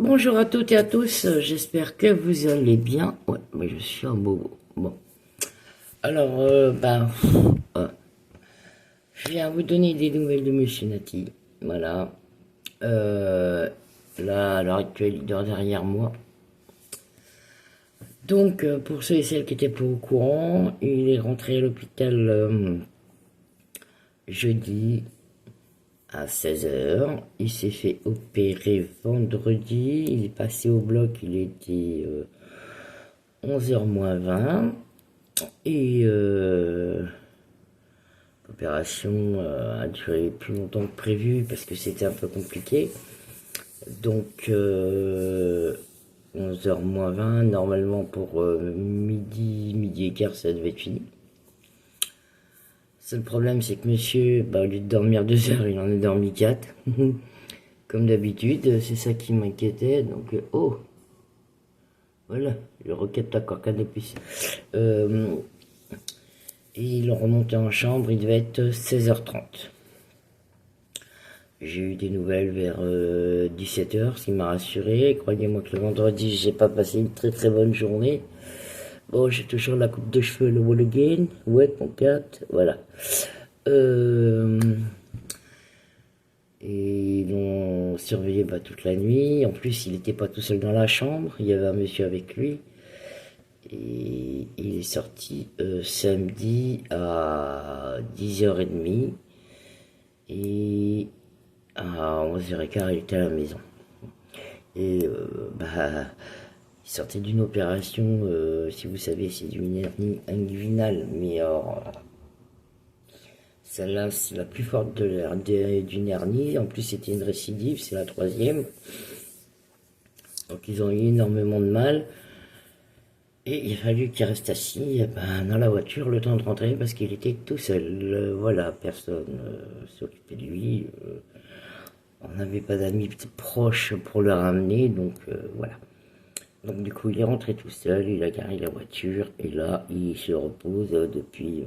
Bonjour à toutes et à tous, j'espère que vous allez bien. Ouais, mais je suis un bobo. Bon. Alors, euh, je viens vous donner des nouvelles de Monsieur Nati. Voilà. Euh, Là, à l'heure actuelle, il dort derrière moi. Donc, pour ceux et celles qui étaient pas au courant, il est rentré à l'hôpital jeudi à 16 h. Il s'est fait opérer vendredi. Il est passé au bloc, il était 11 h moins 20. Et l'opération a duré plus longtemps que prévu parce que c'était un peu compliqué. Donc 11 h moins 20, normalement pour midi et quart, ça devait être fini. Le seul problème, c'est que monsieur, au lieu de dormir 2 heures, il en a dormi 4. Comme d'habitude, c'est ça qui m'inquiétait. Donc, oh, voilà, je requête encore qu'un de plus. Et il remontait en chambre, il devait être 16 h 30. J'ai eu des nouvelles vers 17 h, ce qui m'a rassuré. Croyez-moi que le vendredi, j'ai pas passé une très très bonne journée. Bon, j'ai toujours la coupe de cheveux, le wall again. Ouais, mon cat, voilà. Et ils l'ont surveillé toute la nuit. En plus, il n'était pas tout seul dans la chambre. Il y avait un monsieur avec lui. Et il est sorti samedi à 10 h 30. Et à 11 h 15, il était à la maison. Et il sortait d'une opération, si vous savez, c'est d'une hernie inguinale. Mais alors, celle-là, c'est la plus forte d'une hernie. En plus, c'était une récidive, c'est la troisième. Donc, ils ont eu énormément de mal. Et il a fallu qu'il reste assis dans la voiture le temps de rentrer parce qu'il était tout seul. Voilà, personne s'occupait de lui. On n'avait pas d'amis proches pour le ramener, donc voilà. Donc du coup, il est rentré tout seul, il a garé la voiture et là, il se repose depuis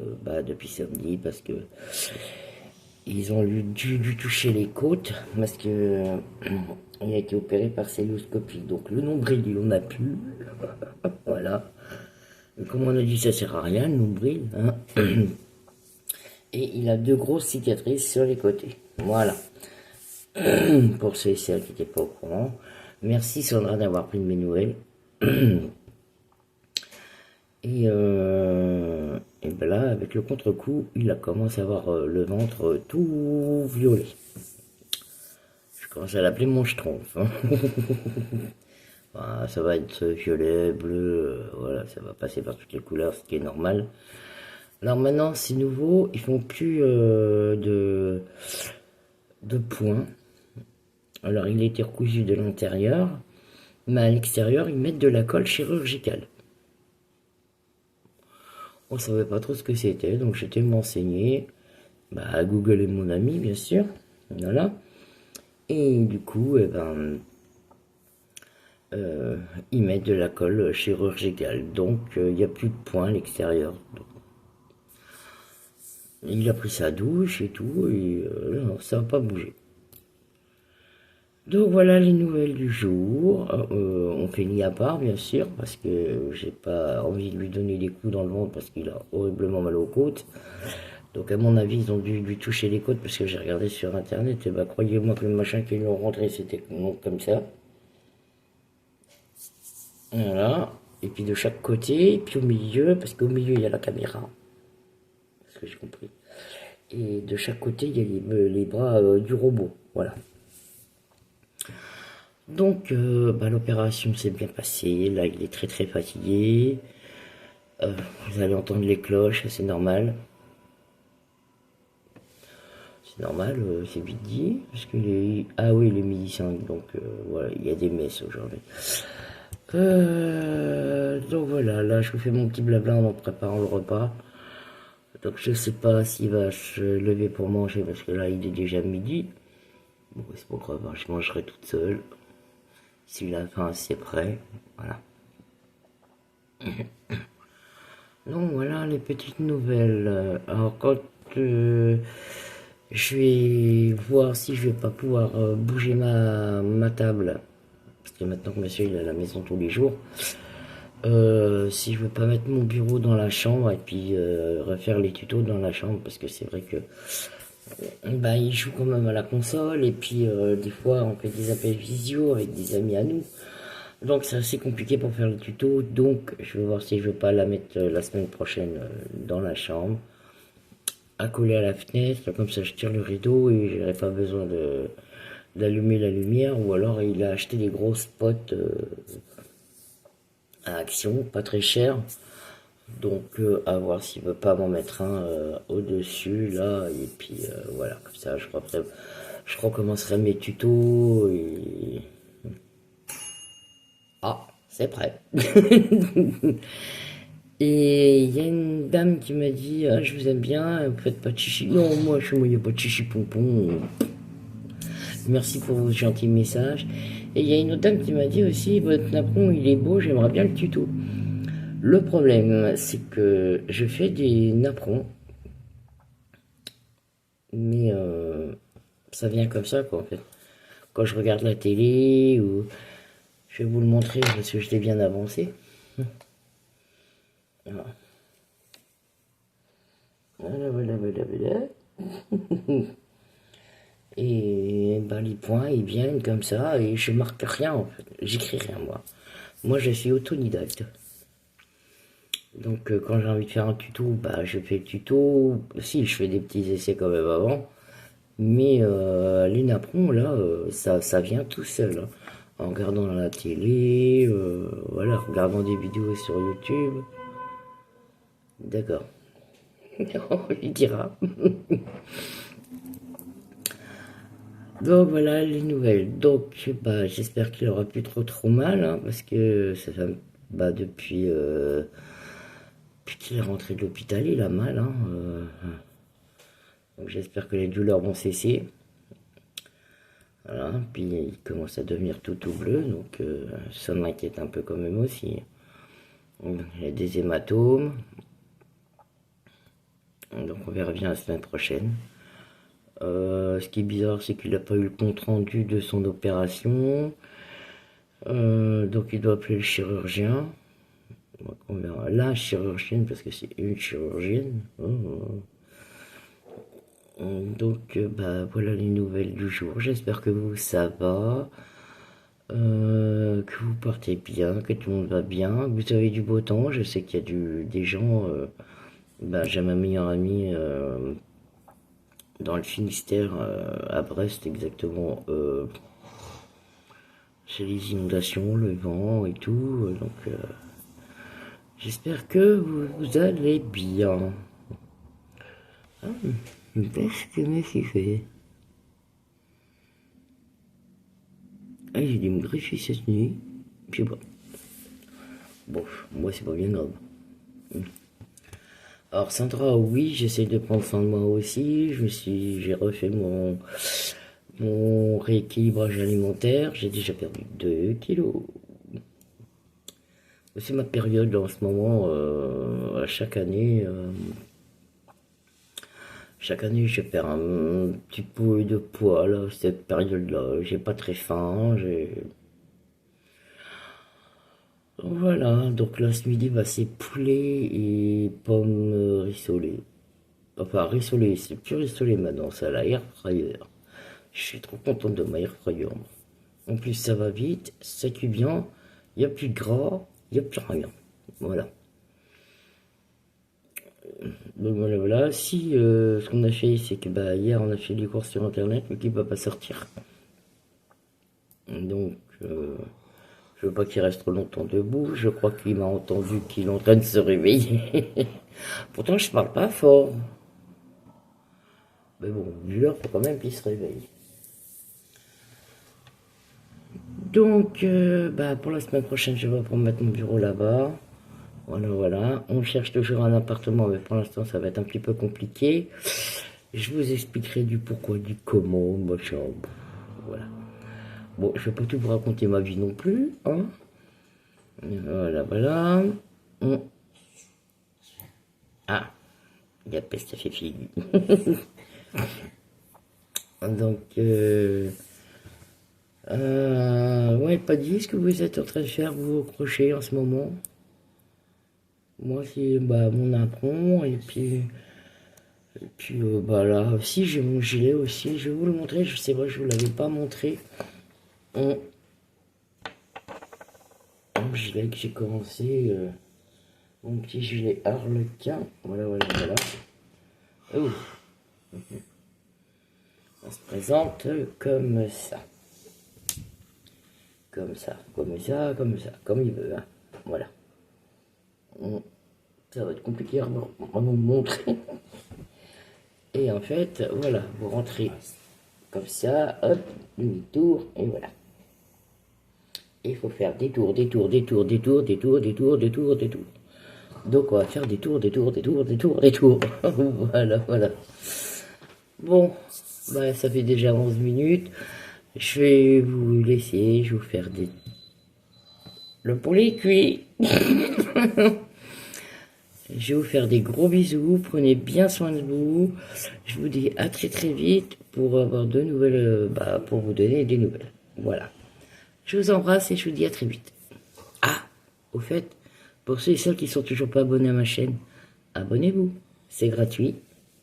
samedi parce que ils ont dû toucher les côtes parce que il a été opéré par celluloscopie. Donc le nombril, il en a plus. Voilà. Et comme on a dit, ça sert à rien, le nombril. Hein. Et il a 2 grosses cicatrices sur les côtés. Voilà. Pour ceux et celles qui n'étaient pas au courant. Merci Sandra d'avoir pris de mes nouvelles. Et là, avec le contre-coup, il a commencé à avoir le ventre tout violet. Je commence à l'appeler mon schtroumpf. Hein. Ça va être violet, bleu, voilà, ça va passer par toutes les couleurs, ce qui est normal. Alors maintenant, c'est nouveau, ils font plus de points. Alors il a été recousu de l'intérieur, mais à l'extérieur, ils mettent de la colle chirurgicale. On savait pas trop ce que c'était, donc j'étais m'enseigner. Google est mon ami, bien sûr. Voilà. Et du coup, ils mettent de la colle chirurgicale. Donc, il n'y a plus de points à l'extérieur. Il a pris sa douche et tout, et ça n'a pas bougé. Donc voilà les nouvelles du jour. On fait mis à part, bien sûr, parce que j'ai pas envie de lui donner des coups dans le ventre parce qu'il a horriblement mal aux côtes. Donc à mon avis, ils ont dû lui toucher les côtes parce que j'ai regardé sur internet. Et croyez-moi que le machin qu'ils lui ont rentré, c'était comme ça. Voilà. Et puis de chaque côté, et puis au milieu, parce qu'au milieu il y a la caméra. Ce que j'ai compris. Et de chaque côté, il y a les bras du robot. Voilà. Donc, l'opération s'est bien passée. Là, il est très très fatigué. Vous allez entendre les cloches, c'est normal. C'est normal, c'est vite dit. Parce que ah oui, il est midi 5, donc voilà, il y a des messes aujourd'hui. Donc voilà, là, je vous fais mon petit blabla en préparant le repas. Donc je sais pas s'il va se lever pour manger parce que là il est déjà midi. Bon, c'est pas grave, je mangerai toute seule. S'il a faim, c'est prêt. Voilà. Donc voilà les petites nouvelles. Alors quand je vais voir si je vais pas pouvoir bouger ma table. parce que maintenant que monsieur il est à la maison tous les jours, si je veux pas mettre mon bureau dans la chambre et puis refaire les tutos dans la chambre, parce que c'est vrai que bah, il joue quand même à la console, et puis des fois on fait des appels visio avec des amis à nous. Donc c'est assez compliqué pour faire le tuto, donc je vais voir si je veux pas la mettre la semaine prochaine dans la chambre, à coller à la fenêtre, comme ça je tire le rideau et j'aurai pas besoin d'allumer la lumière, ou alors il a acheté des gros spots à Action, pas très cher, donc à voir s'il veut pas m'en mettre un au-dessus là, et puis voilà, comme ça je recommencerai mes tutos et... Ah, c'est prêt. Et il y a une dame qui m'a dit, ah, je vous aime bien, vous faites pas de chichi. Non, moi, chez moi, il n'y a pas de chichi pompon. Merci pour vos gentils messages. Et il y a une autre dame qui m'a dit aussi, votre napperon, il est beau, j'aimerais bien le tuto. Le problème, c'est que je fais des napperons, mais ça vient comme ça, quoi, en fait. Quand je regarde la télé, ou... Je vais vous le montrer, parce que je l'ai bien avancé. Voilà. Voilà. Et ben, les points, ils viennent comme ça, et je marque rien, en fait. J'écris rien, moi. Moi, je suis autodidacte. Donc, quand j'ai envie de faire un tuto, bah, je fais le tuto. Si, je fais des petits essais quand même avant. Mais les napperons, là, ça vient tout seul, hein. En regardant la télé, voilà, en regardant des vidéos sur YouTube. D'accord. Il dira. Donc voilà les nouvelles. Donc bah, j'espère qu'il aura plus trop mal, hein, parce que ça fait bah, depuis qu'il est rentré de l'hôpital, il a mal, hein, donc j'espère que les douleurs vont cesser. Voilà, puis il commence à devenir tout bleu, donc ça m'inquiète un peu quand même aussi. Il y a des hématomes. Donc on verra bien la semaine prochaine. Ce qui est bizarre, c'est qu'il n'a pas eu le compte rendu de son opération. Donc il doit appeler le chirurgien. Donc on verra la chirurgienne, parce que c'est une chirurgienne. Donc bah, voilà les nouvelles du jour. J'espère que vous, ça va. Que vous portez bien, que tout le monde va bien. Vous avez du beau temps. Je sais qu'il y a des gens... bah, j'ai ma meilleure amie... dans le Finistère, à Brest exactement, c'est les inondations, le vent et tout, donc j'espère que vous allez bien. Ah, qu'est-ce que me fait? Ah, j'ai dû me greffer cette nuit, je sais pas. Bon, moi c'est pas bien grave. Alors Sandra, oui, j'essaie de prendre soin de moi aussi. J'ai refait mon rééquilibrage alimentaire. J'ai déjà perdu 2 kilos. C'est ma période en ce moment. Chaque année, je perds un petit peu de poids là. Cette période-là, j'ai pas très faim. Voilà, donc là ce midi, bah, c'est poulet et pommes rissolées. Enfin, rissolées, c'est plus rissolé maintenant, c'est à la air fryer. Je suis trop contente de ma air fryer. En plus, ça va vite, ça cuit bien, il n'y a plus de gras, il n'y a plus rien. Voilà. Donc voilà. Si ce qu'on a fait, c'est que bah, hier on a fait des courses sur internet, mais qui ne va pas sortir. Donc, je veux pas qu'il reste trop longtemps debout. Je crois qu'il m'a entendu qu'il est en train de se réveiller. Pourtant, je parle pas fort. Mais bon, vu l'heure, faut quand même qu'il se réveille. Donc, bah, pour la semaine prochaine, je vais pour mettre mon bureau là-bas. Voilà. On cherche toujours un appartement, mais pour l'instant, ça va être un petit peu compliqué. Je vous expliquerai du pourquoi, du comment, machin. Voilà. Bon, je vais pas tout vous raconter ma vie non plus, hein. Voilà. Ah, il y a peste à fait fille. Donc, Ouais, pas dit ce que vous êtes en train de faire, vous au crochet en ce moment. Moi, c'est bah, mon apron, et puis bah, là aussi, j'ai mon gilet aussi. Je vais vous le montrer, je sais pas, je vous l'avais pas montré. Mon, mon gilet que j'ai commencé, mon petit gilet harlequin. Voilà, voilà, voilà. Oh, on se présente comme ça. Comme ça, comme ça, comme ça, comme il veut. Hein. Voilà. Ça va être compliqué à vous montrer. Et en fait, voilà, vous rentrez comme ça, hop, demi-tour, et voilà. Et il faut faire des tours, des tours, des tours, des tours, des tours, des tours, des tours, des tours. Donc on va faire des tours, des tours, des tours, des tours, des tours. Voilà, voilà. Bon, bah, ça fait déjà 11 minutes. Je vais vous laisser, je vais vous faire des... Le poulet cuit. Je vais vous faire des gros bisous. Prenez bien soin de vous. Je vous dis à très très vite pour avoir de nouvelles, bah, pour vous donner des nouvelles. Voilà. Je vous embrasse et je vous dis à très vite. Ah, au fait, pour ceux et celles qui sont toujours pas abonnés à ma chaîne, abonnez-vous. C'est gratuit.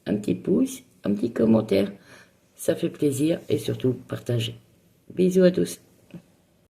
Un petit pouce, un petit commentaire. Ça fait plaisir et surtout partagez. Bisous à tous.